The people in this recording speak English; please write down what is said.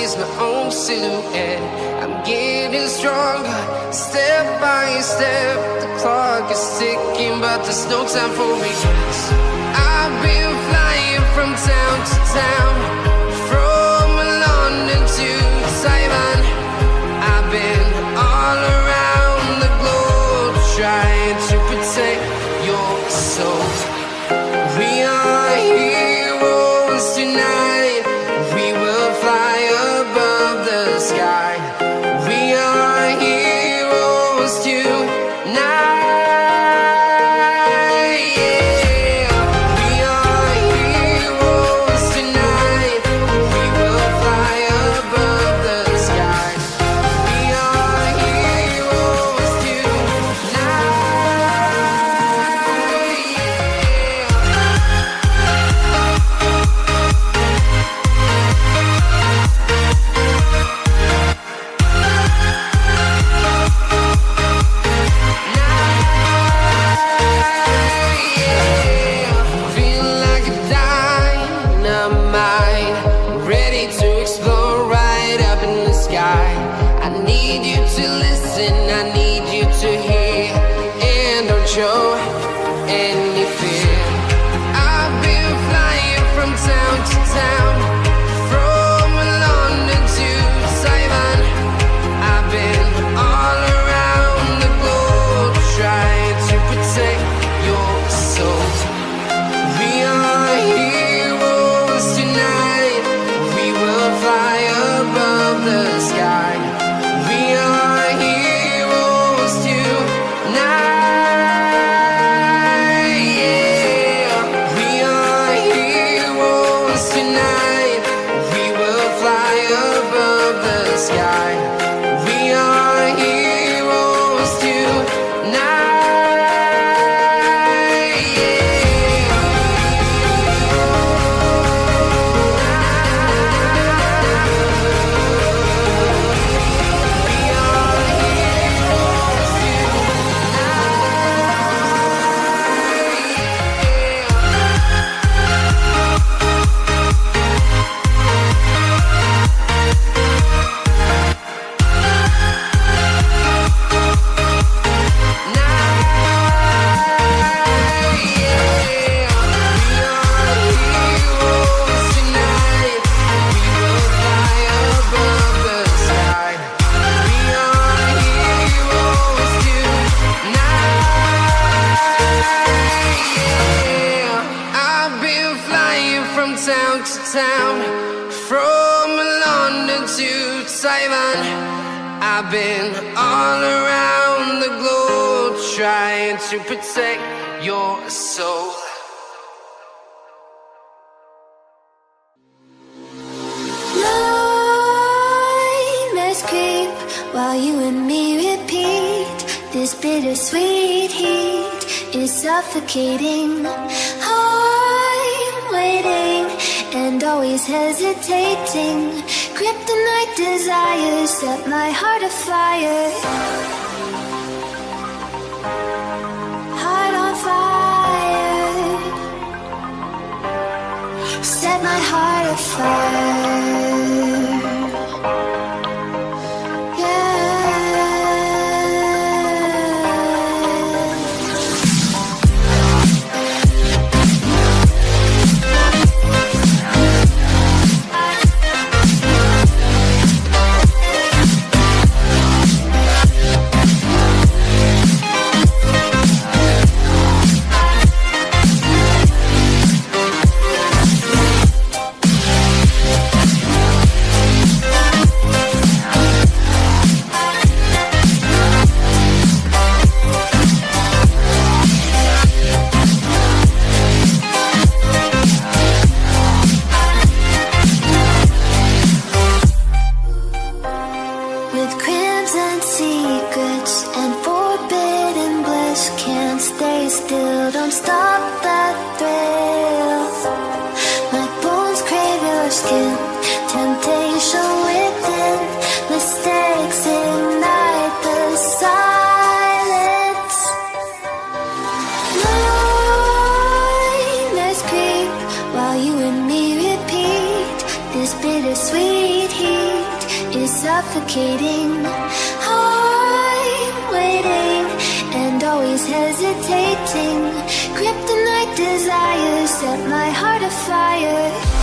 notice my own silhouette. I'm getting stronger, step by step. The clock is ticking, but there's no time for me. I've been flying from town to town, from London to Taiwan. I've been all around the globe, trying to protect your soul. We are heroes tonight. We will fly above the sky. We are heroes tonight. I've been all around the globe, trying to protect your soul. Nightmares creep while you and me repeat. This bittersweet heat is suffocating. I'm waiting and always hesitating. Kryptonite desires set my heart afire. Heart on fire. Set my heart afire. Bittersweet heat me suffocating. I'm waiting and always hesitating. Kryptonite desires set my heart afire.